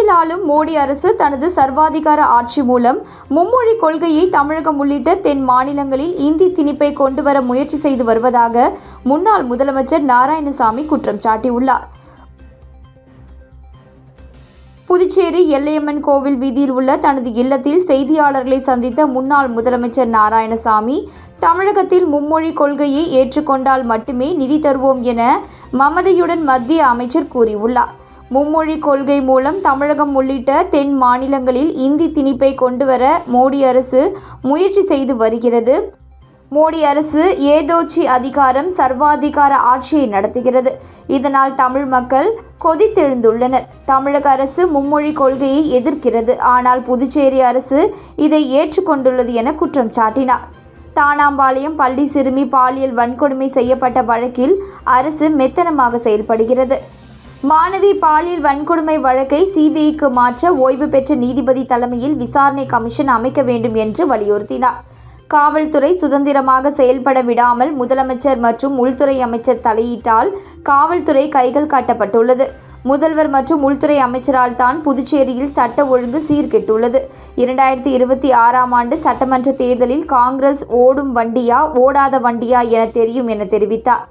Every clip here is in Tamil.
மத்தியில் ஆளும் மோடி அரசு தனது சர்வாதிகார ஆட்சி மூலம் மும்மொழி கொள்கையை தமிழகம் உள்ளிட்ட தென் மாநிலங்களில் இந்தி திணிப்பை கொண்டுவர முயற்சி செய்து வருவதாக முன்னாள் முதலமைச்சர் நாராயணசாமி குற்றம் சாட்டியுள்ளார். புதுச்சேரி எல்லையம்மன் கோவில் வீதியில் உள்ள தனது இல்லத்தில் செய்தியாளர்களை சந்தித்த முன்னாள் முதலமைச்சர் நாராயணசாமி, தமிழகத்தில் மும்மொழி கொள்கையை ஏற்றுக்கொண்டால் மட்டுமே நிதி தருவோம் என மமதையுடன் மத்திய அமைச்சர் கூறியுள்ளார். மும்மொழி கொள்கை மூலம் தமிழகம் உள்ளிட்ட தென் மாநிலங்களில் இந்தி திணிப்பை கொண்டுவர மோடி அரசு முயற்சி செய்து வருகிறது. மோடி அரசு ஏதோச்சி அதிகாரம் சர்வாதிகார ஆட்சியை நடத்துகிறது. இதனால் தமிழ் மக்கள் கொதித்தெழுந்துள்ளனர். தமிழக அரசு மும்மொழி கொள்கையை எதிர்க்கிறது. ஆனால் புதுச்சேரி அரசு இதை ஏற்றுக்கொண்டுள்ளது என குற்றம் சாட்டினார். தானாம்பாளையம் பள்ளி சிறுமி பாலியல் வன்கொடுமை செய்யப்பட்ட வழக்கில் அரசு மெத்தனமாக செயல்படுகிறது. மாணவி பாலியல் வன்கொடுமை வழக்கை சிபிஐக்கு மாற்ற ஓய்வு பெற்ற நீதிபதி தலைமையில் விசாரணை கமிஷன் அமைக்க வேண்டும் என்று வலியுறுத்தினார். காவல்துறை சுதந்திரமாக செயல்பட விடாமல் முதலமைச்சர் மற்றும் உள்துறை அமைச்சர் தலையிட்டால் காவல்துறை கைகள் கட்டப்பட்டுள்ளது. முதல்வர் மற்றும் உள்துறை அமைச்சரால் தான் புதுச்சேரியில் சட்ட ஒழுங்கு சீர்கெட்டுள்ளது. 2026ஆம் ஆண்டு சட்டமன்ற தேர்தலில் காங்கிரஸ் ஓடும் வண்டியா ஓடாத வண்டியா என தெரியும் என தெரிவித்தார்.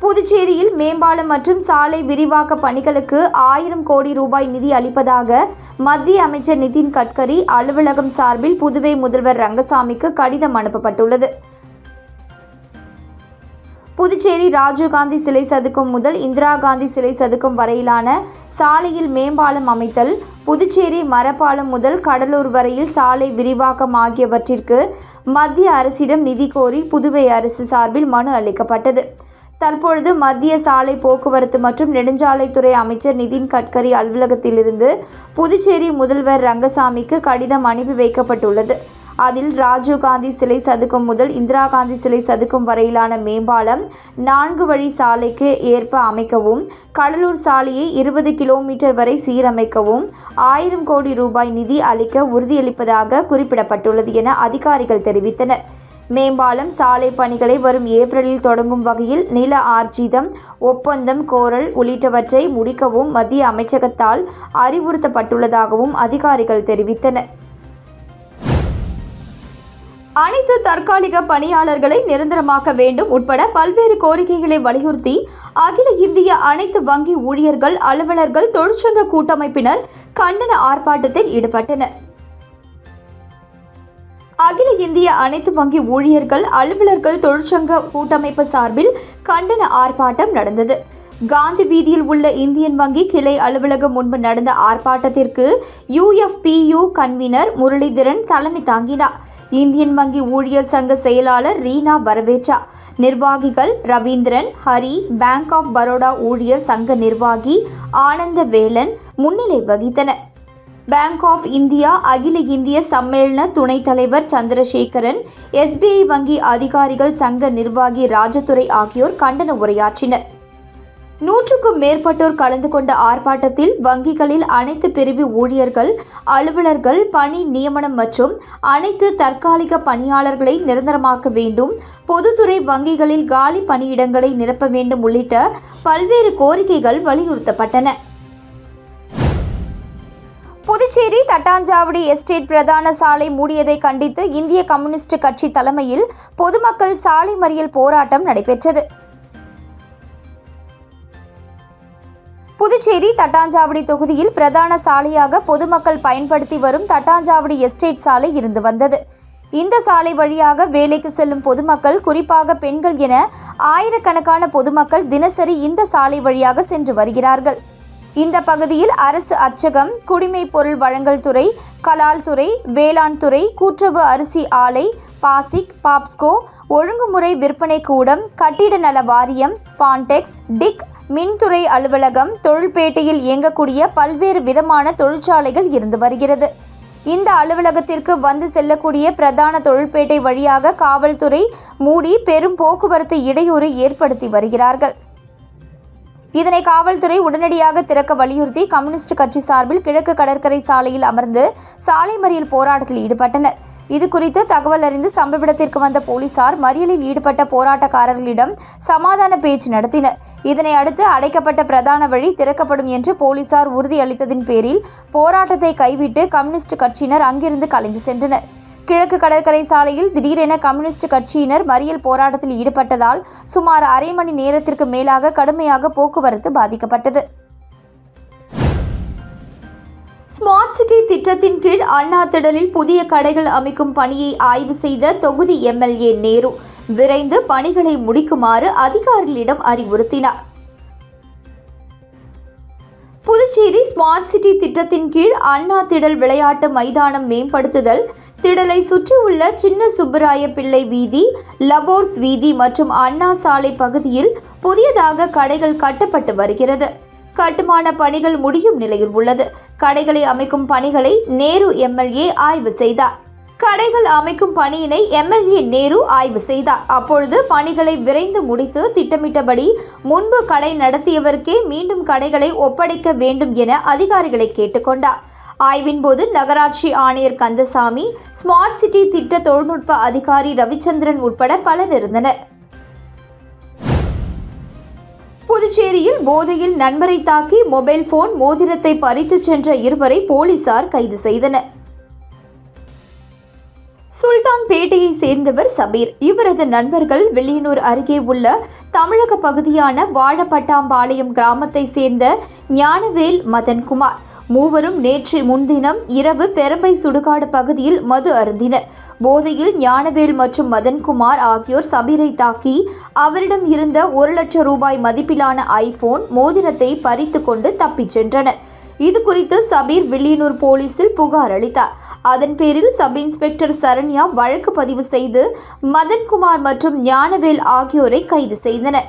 புதுச்சேரியில் மேம்பாலம் மற்றும் சாலை விரிவாக்க பணிகளுக்கு 1000 கோடி ரூபாய் நிதி அளிப்பதாக மத்திய அமைச்சர் நிதின் கட்கரி அலுவலகம் சார்பில் புதுவை முதல்வர் ரங்கசாமிக்கு கடிதம் அனுப்பப்பட்டுள்ளது. புதுச்சேரி ராஜீவ்காந்தி சிலை சதுக்கம் முதல் இந்திரா காந்தி சிலை சதுக்கம் வரையிலான சாலையில் மேம்பாலம் அமைத்தல், புதுச்சேரி மரப்பாலம் முதல் கடலூர் வரையில் சாலை விரிவாக்கம் ஆகியவற்றிற்கு மத்திய அரசிடம் நிதி கோரி புதுவை அரசு சார்பில் மனு அளிக்கப்பட்டது. தற்பொழுது மத்திய சாலை போக்குவரத்து மற்றும் நெடுஞ்சாலைத்துறை அமைச்சர் நிதின் கட்கரி அலுவலகத்திலிருந்து புதுச்சேரி முதல்வர் ரங்கசாமிக்கு கடிதம் அனுப்பி வைக்கப்பட்டுள்ளது. அதில் ராஜீவ்காந்தி சிலை சதுக்கம் முதல் இந்திரா காந்தி சிலை சதுக்கம் வரையிலான மேம்பாலம் 4 வழி சாலைக்கு ஏற்ப அமைக்கவும், கடலூர் சாலையை 20 கிலோமீட்டர் வரை சீரமைக்கவும் 1000 கோடி ரூபாய் நிதி அளிக்க உறுதியளிப்பதாக குறிப்பிடப்பட்டுள்ளது என அதிகாரிகள் தெரிவித்தனர். மேம்பாலம் சாலை பணிகளை வரும் ஏப்ரலில் தொடங்கும் வகையில் நில ஆர்ஜிதம், ஒப்பந்தம் கோரல் உள்ளிட்டவற்றை முடிக்கவும் மத்திய அமைச்சகத்தால் அறிவுறுத்தப்பட்டுள்ளதாகவும் அதிகாரிகள் தெரிவித்தனர். அனைத்து தற்காலிக பணியாளர்களை நிரந்தரமாக்க வேண்டும் உட்பட பல்வேறு கோரிக்கைகளை வலியுறுத்தி அகில இந்திய அனைத்து வங்கி ஊழியர்கள், அலுவலர்கள், தொழிற்சங்க கூட்டமைப்பினர் கண்டன ஆர்ப்பாட்டத்தில் ஈடுபட்டனர். அகில இந்திய அனைத்து வங்கி ஊழியர்கள், அலுவலர்கள் தொழிற்சங்க கூட்டமைப்பு சார்பில் கண்டன ஆர்ப்பாட்டம் நடந்தது. காந்தி வீதியில் உள்ள இந்தியன் வங்கி கிளை அலுவலகம் முன்பு நடந்த ஆர்ப்பாட்டத்திற்கு UFPU கன்வீனர் முரளிதரன் தலைமை தாங்கினார். இந்தியன் வங்கி ஊழியர் சங்க செயலாளர் ரீனா வரவேற்றார். நிர்வாகிகள் ரவீந்திரன், ஹரி, பேங்க் ஆஃப் பரோடா ஊழியர் சங்க நிர்வாகி ஆனந்தவேலன் முன்னிலை வகித்தனர். பேங்க் ஆஃப் இந்தியா அகில இந்திய சம்மேளன துணைத் தலைவர் சந்திரசேகரன், SBI வங்கி அதிகாரிகள் சங்க நிர்வாகி ராஜதுரை ஆகியோர் கண்டன உரையாற்றினர். 100க்கும் மேற்பட்டோர் கலந்து கொண்ட ஆர்ப்பாட்டத்தில் வங்கிகளில் அனைத்து பிரிவு ஊழியர்கள், அலுவலர்கள் பணி நியமனம் மற்றும் அனைத்து தற்காலிக பணியாளர்களை நிரந்தரமாக்க வேண்டும், பொதுத்துறை வங்கிகளில் காலி பணியிடங்களை நிரப்ப வேண்டும் உள்ளிட்ட பல்வேறு கோரிக்கைகள் வலியுறுத்தப்பட்டன. புதுச்சேரி தட்டாஞ்சாவடி எஸ்டேட் பிரதான சாலை மூடியதை கண்டித்து இந்திய கம்யூனிஸ்ட் கட்சி தலைமையில் பொதுமக்கள் சாலை மறியல் போராட்டம் நடைபெற்றது. புதுச்சேரி தட்டாஞ்சாவடி தொகுதியில் பிரதான சாலையாக பொதுமக்கள் பயன்படுத்தி வரும் தட்டாஞ்சாவடி எஸ்டேட் சாலை இருந்து வந்தது. இந்த சாலை வழியாக வேலைக்கு செல்லும் பொதுமக்கள், குறிப்பாக பெண்கள் என ஆயிரக்கணக்கான பொதுமக்கள் தினசரி இந்த சாலை வழியாக சென்று வருகிறார்கள். இந்த பகுதியில் அரசு அச்சகம், குடிமைப் பொருள் வழங்கல் துறை, கலால் துறை, வேளாண் துறை, கூட்டுறவு அரிசி ஆலை, பாசிக், பாப்ஸ்கோ, ஒழுங்குமுறை விற்பனை கூடம், கட்டிட நல வாரியம், பான்டெக்ஸ், டிக், மின்துறை அலுவலகம், தொழில்பேட்டையில் இயங்கக்கூடிய பல்வேறு விதமான தொழிற்சாலைகள் இருந்து வருகிறது. இந்த அலுவலகத்திற்கு வந்து செல்லக்கூடிய பிரதான தொழில்பேட்டை வழியாக காவல்துறை மூடி பெரும் போக்குவரத்து இடையூறு ஏற்படுத்தி வருகிறார்கள். இதனை காவல்துறை உடனடியாக திறக்க வலியுறுத்தி கம்யூனிஸ்ட் கட்சி சார்பில் கிழக்கு கடற்கரை சாலையில் அமர்ந்து சாலை மறியல் போராட்டத்தில் ஈடுபட்டனர். இது குறித்து தகவல் அறிந்து சம்பவ இடத்திற்கு வந்த போலீசார் மறியலில் ஈடுபட்ட போராட்டக்காரர்களிடம் சமாதான பேச்சு நடத்தினர். இதனை அடுத்து அடைக்கப்பட்ட பிரதான வழி திறக்கப்படும் என்று போலீசார் உறுதியளித்ததின் பேரில் போராட்டத்தை கைவிட்டு கம்யூனிஸ்ட் கட்சியினர் அங்கிருந்து கலைந்து சென்றனர். கிழக்கு கடற்கரை சாலையில் திடீரென கம்யூனிஸ்ட் கட்சியினர் மறியல் போராட்டத்தில் ஈடுபட்டதால் சுமார் அரை மணி நேரத்திற்கு மேலாக கடுமையாக போக்குவரத்து பாதிக்கப்பட்டது. ஸ்மார்ட் சிட்டி திட்டத்தின் கீழ் அண்ணா திடலில் புதிய கடைகள் அமைக்கும் பணியை ஆய்வு செய்த தொகுதி எம்எல்ஏ நேரு விரைந்து பணிகளை முடிக்குமாறு அதிகாரிகளிடம் அறிவுறுத்தினார். புதுச்சேரி ஸ்மார்ட் சிட்டி திட்டத்தின் கீழ் அண்ணா திடல் விளையாட்டு மைதானம் மேம்படுத்துதல், திடலை சுற்றியுள்ள சின்ன சுப்பராய பிள்ளை வீதி, லபோர்த் வீதி மற்றும் அண்ணா சாலை பகுதியில் புதியதாக கடைகள் கட்டப்பட்டு வருகிறது. கட்டுமான பணிகள் முடியும் நிலையில் உள்ளது. கடைகளை அமைக்கும் பணிகளை நேரு எம்எல்ஏ ஆய்வு செய்தார். கடைகள் அமைக்கும் பணியினை எம்எல்ஏ நேரு ஆய்வு செய்தார். அப்பொழுது பணிகளை விரைந்து முடித்து திட்டமிட்டபடி முன்பு கடை நடத்தியவருக்கே மீண்டும் கடைகளை ஒப்படைக்க வேண்டும் என அதிகாரிகளை கேட்டுக்கொண்டார். ஆய்வின் போது நகராட்சி ஆணையர் கந்தசாமி, ஸ்மார்ட் சிட்டி திட்ட தொழில்நுட்ப அதிகாரி ரவிச்சந்திரன் உட்பட பலர் இருந்தனர். புதுச்சேரியில் போதையில் நண்பரை தாக்கி மொபைல் போன், மோதிரத்தை பறித்து சென்ற இருவரை போலீசார் கைது செய்தனர். சுல்தான்பேட்டையை சேர்ந்தவர் சபீர். இவரது நண்பர்கள் வில்லியனூர் அருகே உள்ள தமிழக பகுதியான வாழப்பட்டாம்பாளையம் கிராமத்தை சேர்ந்த ஞானவேல், மதன்குமார் மூவரும் நேற்று முன்தினம் இரவு பெரம்பை சுடுகாடு பகுதியில் மது அருந்தினர். போதையில் ஞானவேல் மற்றும் மதன்குமார் ஆகியோர் சபீரை தாக்கி அவரிடம் இருந்த 1 லட்சம் ரூபாய் மதிப்பிலான ஐபோன், மோதிரத்தை பறித்து கொண்டு தப்பிச் சென்றனர். இது குறித்து சபீர் வில்லியனூர் போலீசில் புகார் அளித்தார். அதன் பேரில் சப் இன்ஸ்பெக்டர் சரண்யா வழக்கு பதிவு செய்து மதன்குமார் மற்றும் ஞானவேல் ஆகியோரை கைது செய்தனர்.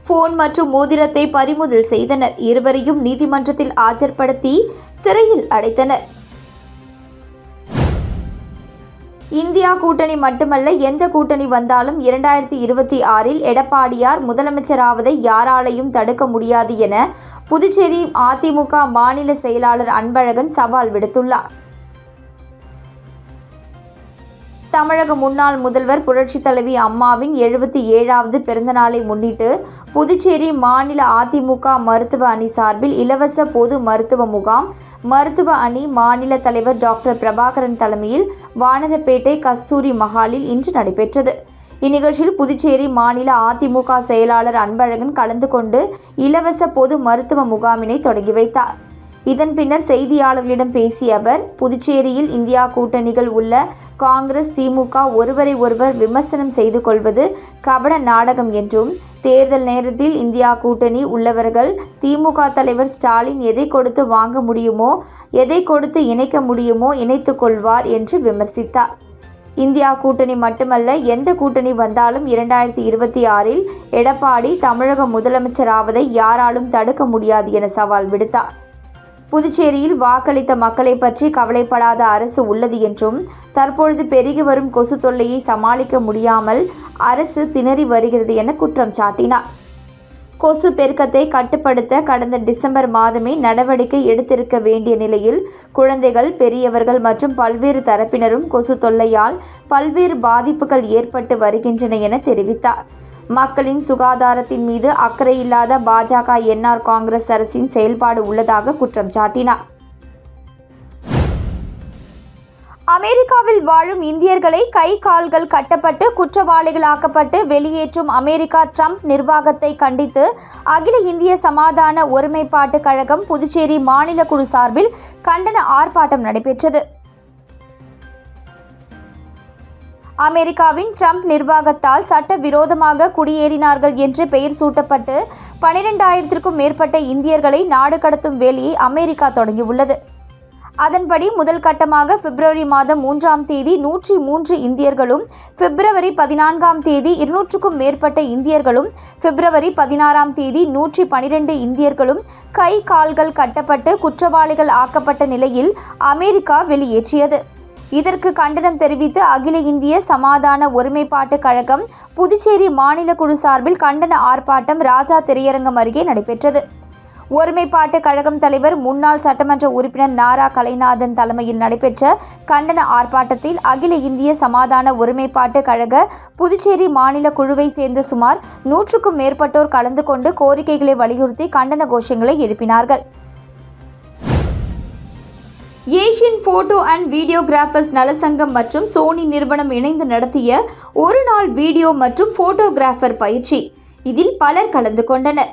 போன் மற்றும் மோதிரத்தை பறிமுதல் செய்தனர். இருவரையும் நீதிமன்றத்தில் ஆஜர்படுத்தி சிறையில் அடைத்தனர். இந்தியா கூட்டணி மட்டுமல்ல, எந்த கூட்டணி வந்தாலும் 2026 எடப்பாடியார் முதலமைச்சராவதை யாராலையும் தடுக்க முடியாது என புதுச்சேரி அதிமுக மாநில செயலாளர் அன்பழகன் சவால் விடுத்துள்ளார். தமிழக முன்னாள் முதல்வர் புரட்சித் தலைவி அம்மாவின் 77வது பிறந்த நாளை முன்னிட்டு புதுச்சேரி மாநில அதிமுக மருத்துவ அணி சார்பில் இலவச பொது மருத்துவ முகாம் மருத்துவ அணி மாநில தலைவர் டாக்டர் பிரபாகரன் தலைமையில் வானரப்பேட்டை கஸ்தூரி மஹாலில் இன்று நடைபெற்றது. இந்நிகழ்ச்சியில் புதுச்சேரி மாநில அதிமுக செயலாளர் அன்பழகன் கலந்து கொண்டு இலவச பொது மருத்துவ முகாமினை தொடங்கி வைத்தார். இதன் பின்னர் செய்தியாளர்களிடம் பேசிய அவர், புதுச்சேரியில் இந்தியா கூட்டணிகள் உள்ள காங்கிரஸ், திமுக ஒருவரை ஒருவர் விமர்சனம் செய்து கொள்வது கபட நாடகம் என்றும், தேர்தல் நேரத்தில் இந்தியா கூட்டணி உள்ளவர்கள் திமுக தலைவர் ஸ்டாலின் எதை கொடுத்து வாங்க முடியுமோ, எதை கொடுத்து இணைக்க முடியுமோ இணைத்துக் கொள்வார் என்று விமர்சித்தார். இந்தியா கூட்டணி மட்டுமல்ல, எந்த கூட்டணி வந்தாலும் 2026 எடப்பாடி தமிழக முதலமைச்சராவதை யாராலும் தடுக்க முடியாது என சவால் விடுத்தார். புதுச்சேரியில் வாக்களித்த மக்களை பற்றி கவலைப்படாத அரசு உள்ளது என்றும், தற்பொழுது பெருகி வரும் கொசு தொல்லையை சமாளிக்க முடியாமல் அரசு திணறி வருகிறது என குற்றம் சாட்டினார். கொசு பெருக்கத்தை கட்டுப்படுத்த கடந்த டிசம்பர் மாதமே நடவடிக்கை எடுத்திருக்க வேண்டிய நிலையில் குழந்தைகள், பெரியவர்கள் மற்றும் பல்வேறு தரப்பினரும் கொசு தொல்லையால் பல்வேறு பாதிப்புகள் ஏற்பட்டு வருகின்றன என தெரிவித்தார். மக்களின் சுகாதாரத்தின் மீது அக்கறை இல்லாத பாஜக, என்ஆர் காங்கிரஸ் அரசின் செயல்பாடு உள்ளதாக குற்றம் சாட்டினார். அமெரிக்காவில் வாழும் இந்தியர்களை கை கால்கள் கட்டப்பட்டு குற்றவாளிகளாக்கப்பட்டு வெளியேற்றும் அமெரிக்கா ட்ரம்ப் நிர்வாகத்தை கண்டித்து அகில இந்திய சமாதான ஒருமைப்பாட்டு கழகம் புதுச்சேரி மாநில குழு சார்பில் கண்டன ஆர்ப்பாட்டம் நடைபெற்றது. அமெரிக்காவின் ட்ரம்ப் நிர்வாகத்தால் சட்டவிரோதமாக குடியேறினார்கள் என்று பெயர் சூட்டப்பட்டு 12,000க்கும் மேற்பட்ட இந்தியர்களை நாடு கடத்தும் வேலையை அமெரிக்கா தொடங்கியுள்ளது. அதன்படி முதல் கட்டமாக பிப்ரவரி மாதம் 3ஆம் தேதி 103 இந்தியர்களும், பிப்ரவரி 14ஆம் தேதி 200க்கும் மேற்பட்ட இந்தியர்களும், பிப்ரவரி 16ஆம் தேதி 112 இந்தியர்களும் கை கால்கள் கட்டப்பட்டு குற்றவாளிகள் ஆக்கப்பட்ட நிலையில் அமெரிக்கா வெளியேற்றியது. இதற்கு கண்டனம் தெரிவித்து அகில இந்திய சமாதான ஒருமைப்பாட்டு கழகம் புதுச்சேரி மாநில குழு சார்பில் கண்டன ஆர்ப்பாட்டம் ராஜா திரையரங்கம் அருகே நடைபெற்றது. ஒருமைப்பாட்டு கழகம் தலைவர் முன்னாள் சட்டமன்ற உறுப்பினர் நாரா கலைநாதன் தலைமையில் நடைபெற்ற கண்டன ஆர்ப்பாட்டத்தில் அகில இந்திய சமாதான ஒருமைப்பாட்டு கழக புதுச்சேரி மாநில குழுவை சேர்ந்த சுமார் 100க்கும் மேற்பட்டோர் கலந்து கொண்டு கோரிக்கைகளை வலியுறுத்தி கண்டன கோஷங்களை எழுப்பினார்கள். ஏசியன் போட்டோ அண்ட் வீடியோகிராஃபர்ஸ் நலசங்கம் மற்றும் சோனி நிறுவனம் இணைந்து நடத்திய ஒரு நாள் வீடியோ மற்றும் போட்டோகிராஃபர் பயிற்சி. இதில் பலர் கலந்து கொண்டனர்.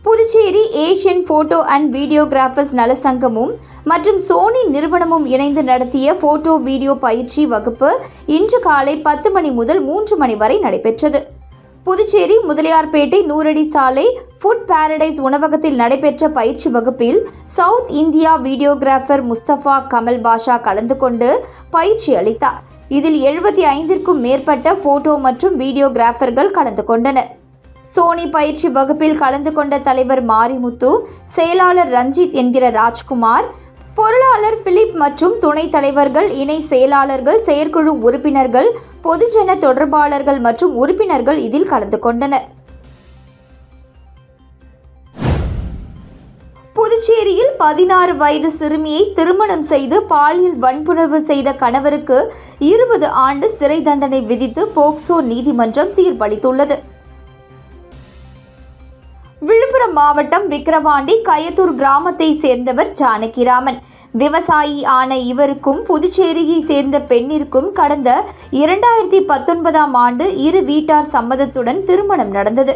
Puducherry Asian photo and videographers நலசங்கமும் மற்றும் சோனி நிறுவனமும் இணைந்து நடத்திய போட்டோ வீடியோ பயிற்சி வகுப்பு இன்று காலை 10 மணி முதல் 3 மணி வரை நடைபெற்றது. புதுச்சேரி முதலியார்பேட்டை 100 அடி சாலை ஃபுட் பாரடைஸ் உணவகத்தில் நடைபெற்ற பயிற்சி வகுப்பில் south India videographer Mustafa Kamal Basha கலந்து கொண்டு பயிற்சி அளித்தார். இதில் 75க்கும் மேற்பட்ட போட்டோ மற்றும் வீடியோகிராஃபர்கள் கலந்து கொண்டனர். சோனி பயிற்சி வகுப்பில் கலந்து கொண்ட தலைவர் மாரிமுத்து, செயலாளர் ரஞ்சித் என்கிற ராஜ்குமார், பொருளாளர் பிலிப் மற்றும் துணைத் தலைவர்கள், இணை செயலாளர்கள், செயற்குழு உறுப்பினர்கள், பொதுஜன தொடர்பாளர்கள் மற்றும் உறுப்பினர்கள் இதில் கலந்து கொண்டனர். புதுச்சேரியில் 16 வயது சிறுமியை திருமணம் செய்து பாலியல் வன்புணர்வு செய்த கணவருக்கு 20 ஆண்டு சிறை தண்டனை விதித்து போக்சோ நீதிமன்றம் தீர்ப்பளித்துள்ளது. விழுப்புரம் மாவட்டம் விக்கிரவாண்டி கயத்தூர் கிராமத்தை சேர்ந்தவர் ஜானகிராமன். விவசாயி ஆன இவருக்கும் புதுச்சேரியை சேர்ந்த பெண்ணிற்கும் கடந்த 2019ஆம் ஆண்டு இரு வீட்டார் சம்மதத்துடன் திருமணம் நடந்தது.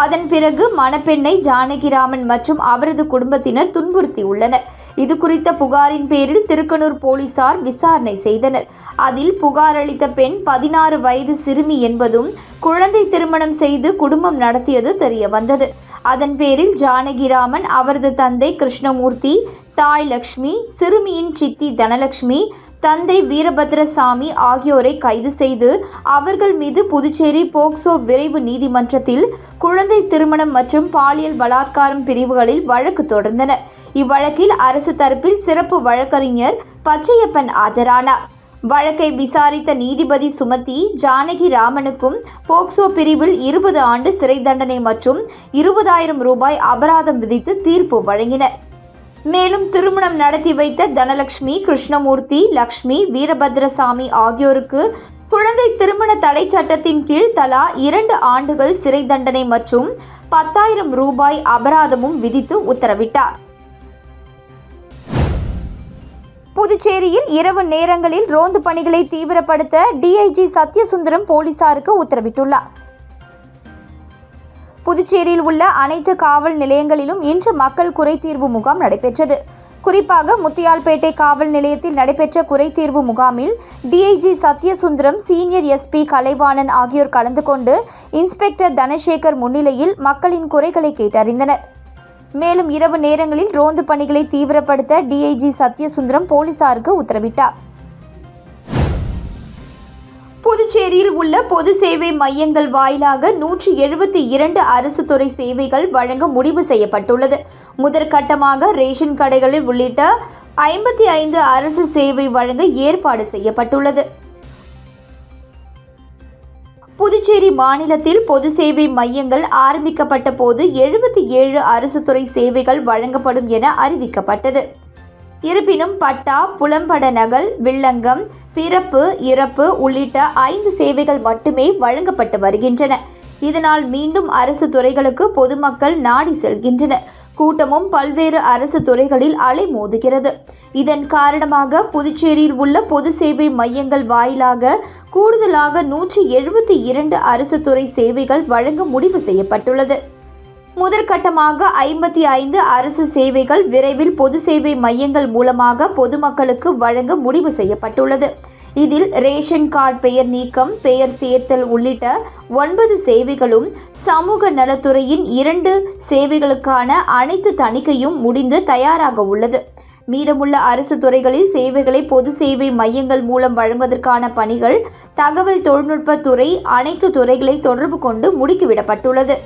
அதன் பிறகு மணப்பெண்ணை ஜானகிராமன் மற்றும் அவரது குடும்பத்தினர் துன்புறுத்தியுள்ளனர். இது குறித்த புகாரின் பேரில் திருக்கனூர் போலீசார் விசாரணை செய்தனர். அதில் புகார் அளித்த பெண் 16 வயது சிறுமி என்பதும் குழந்தை திருமணம் செய்து குடும்பம் நடத்தியது தெரிய வந்தது. அதன் பேரில் ஜானகிராமன், அவரது தந்தை கிருஷ்ணமூர்த்தி, தாய் லக்ஷ்மி, சிறுமியின் சித்தி தனலட்சுமி, தந்தை வீரபத்ரசாமி ஆகியோரை கைது செய்து அவர்கள் மீது புதுச்சேரி போக்சோ விரைவு நீதிமன்றத்தில் குழந்தை திருமணம் மற்றும் பாலியல் பலாத்காரம் பிரிவுகளில் வழக்கு தொடர்ந்தனர். இவ்வழக்கில் அரசு தரப்பில் சிறப்பு வழக்கறிஞர் பச்சையப்பன் ஆஜரானார். வழக்கை விசாரித்த நீதிபதி சுமதி ஜானகிராமனுக்கும் போக்சோ பிரிவில் 20 ஆண்டு சிறை தண்டனை மற்றும் 20,000 ரூபாய் அபராதம் விதித்து தீர்ப்பு வழங்கினர். மேலும் திருமணம் நடத்தி வைத்த தனலட்சுமி, கிருஷ்ணமூர்த்தி, லக்ஷ்மி, வீரபத்ரசாமி ஆகியோருக்கு குழந்தை திருமண தடை சட்டத்தின் கீழ் தலா 2 ஆண்டுகள் சிறை தண்டனை மற்றும் 10,000 ரூபாய் அபராதமும் விதித்து உத்தரவிட்டார். புதுச்சேரியில் இரவு நேரங்களில் ரோந்து பணிகளை தீவிரப்படுத்த டிஐஜி சத்யசுந்தரம் போலீசாருக்கு உத்தரவிட்டுள்ளார். புதுச்சேரியில் உள்ள அனைத்து காவல் நிலையங்களிலும் இன்று மக்கள் குறைதீர்வு முகாம் நடைபெற்றது. குறிப்பாக முத்தியால்பேட்டை காவல் நிலையத்தில் நடைபெற்ற குறைதீர்வு முகாமில் DIG Sathyasundaram, senior SP Kalaivanan ஆகியோர் கலந்து கொண்டு இன்ஸ்பெக்டர் தனசேகர் முன்னிலையில் மக்களின் குறைகளை கேட்டறிந்தனர். மேலும் இரவு நேரங்களில் ரோந்து பணிகளை தீவிரப்படுத்த டிஐஜி சத்யசுந்தரம் போலீசாருக்கு உத்தரவிட்டார். புதுச்சேரியில் உள்ள பொது சேவை மையங்கள் வாயிலாக 172 அரசு துறை சேவைகள் வழங்க முடிவு செய்யப்பட்டுள்ளது. முதற்கட்டமாக ரேஷன் கடைகளில் உள்ளிட்ட 55 அரசு சேவை வழங்க ஏற்பாடு செய்யப்பட்டுள்ளது. புதுச்சேரி மாநிலத்தில் பொது சேவை மையங்கள் ஆரம்பிக்கப்பட்ட போது 77 அரசு துறை சேவைகள் வழங்கப்படும் என அறிவிக்கப்பட்டது. இருப்பினும் பட்டா, புலம்பட நகல், வில்லங்கம், பிறப்பு, இறப்பு உள்ளிட்ட 5 சேவைகள் மட்டுமே வழங்கப்பட்டு வருகின்றன. இதனால் மீண்டும் அரசு துறைகளுக்கு பொதுமக்கள் நாடி செல்கின்றனர். கூட்டமும் பல்வேறு அரசு துறைகளில் அலைமோதுகிறது. இதன் காரணமாக புதுச்சேரியில் உள்ள பொது சேவை மையங்கள் வாயிலாக கூடுதலாக 172 அரசு துறை சேவைகள் வழங்க முடிவு செய்யப்பட்டுள்ளது. முதற்கட்டமாக 55 அரசு சேவைகள் விரைவில் பொது சேவை மையங்கள் மூலமாக பொதுமக்களுக்கு வழங்க முடிவு செய்யப்பட்டுள்ளது. இதில் ரேஷன் கார்டு பெயர் நீக்கம், பெயர் சேர்த்தல் உள்ளிட்ட 9 சேவைகளும், சமூக நலத்துறையின் 2 சேவைகளுக்கான அனைத்து தணிக்கையும் முடிந்து தயாராக உள்ளது. மீதமுள்ள அரசு துறைகளில் சேவைகளை பொது சேவை மையங்கள் மூலம் வழங்குவதற்கான பணிகள் தகவல் தொழில்நுட்பத்துறை அனைத்து துறைகளை தொடர்பு கொண்டு முடுக்கிவிடப்பட்டுள்ளது.